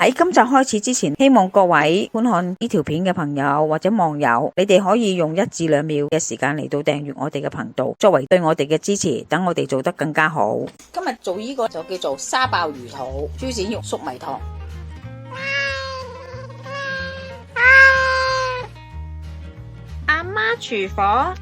喺今集開始之前，希望各位觀看呢條片嘅朋友或者網友，你哋可以用1至2秒嘅時間嚟到訂閱我哋嘅頻道，作為對我哋嘅支持，等我哋做得更加好。今日做呢個就叫做沙爆魚肚、豬展肉粟米湯。阿媽廚房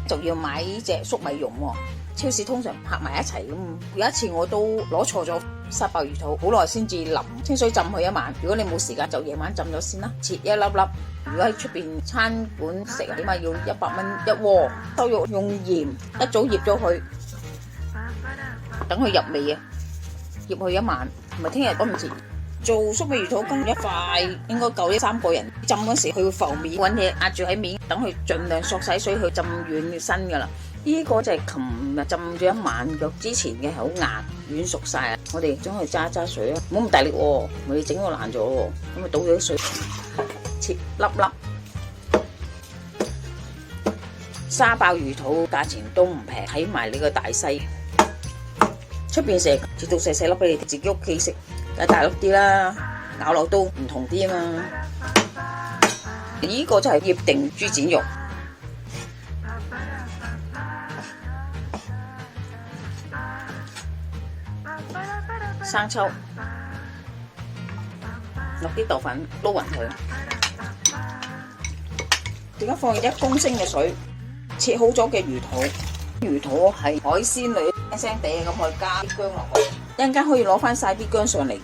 就要買呢隻粟米蓉喎，超市通常拍埋一齊咁。有一次我都攞錯咗沙爆魚肚，好耐先至淋清水浸佢1晚。如果你冇時間，就夜晚浸咗先啦。切一粒粒。如果喺出邊餐館食，起碼要100蚊一鍋。瘦肉用鹽一早醃咗佢，等佢入味啊，醃佢1晚，唔係聽日趕唔切。做粟米魚肚羹一塊應該夠呢3個人。浸嗰時佢會浮面，揾嘢壓住喺面，等佢盡量索晒水去浸軟身噶啦。呢個就係琴日浸咗1晚嘅，之前嘅係好硬軟熟晒啊！我哋將佢揸水啊，唔好咁大力喎，我哋整到爛咗喎。咁咪倒咗啲水，切粒粒。沙爆魚肚價錢都唔平，睇埋你個大細。出邊食切到細細粒俾你自己屋企食，梗係大粒啲啦，咬落都唔同啲啊嘛。呢個就係醃定豬展肉，生抽，落啲豆粉撈勻佢，點解放1公升嘅水？切好咗嘅魚肚，魚肚係海鮮類，腥腥地咁去加啲薑落去，一陣間可以攞翻晒啲薑上嚟。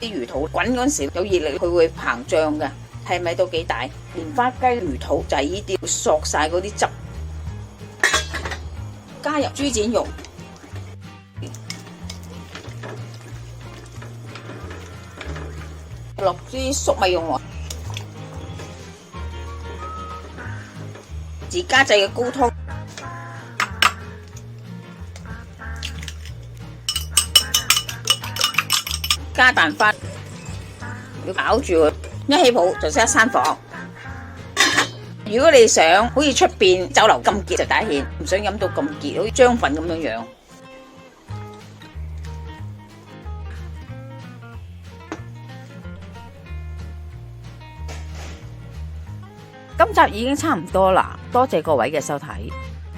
啲魚肚滾嗰陣時有熱力，佢會膨脹嘅，係咪都幾大？蓮花雞魚肚就係呢啲，會索晒嗰啲汁，加入豬展肉，落啲粟米蓉落，自家製嘅高湯，加蛋花，要攪住佢，一起泡就即刻閂火。如果你想好似出邊酒樓咁結就大芡，唔想飲到咁結，好似漿粉咁樣。今集已經差唔多啦，多謝各位嘅收睇。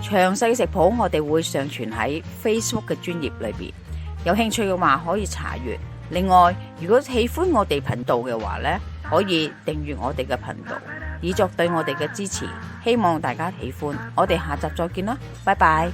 詳細食譜我哋會上傳喺 Facebook 嘅專頁裏邊，有興趣嘅話可以查閱。另外，如果喜歡我哋頻道嘅話呢，可以訂閱我哋嘅頻道，以作對我哋嘅支持。希望大家喜歡，我哋下集再見啦，拜拜。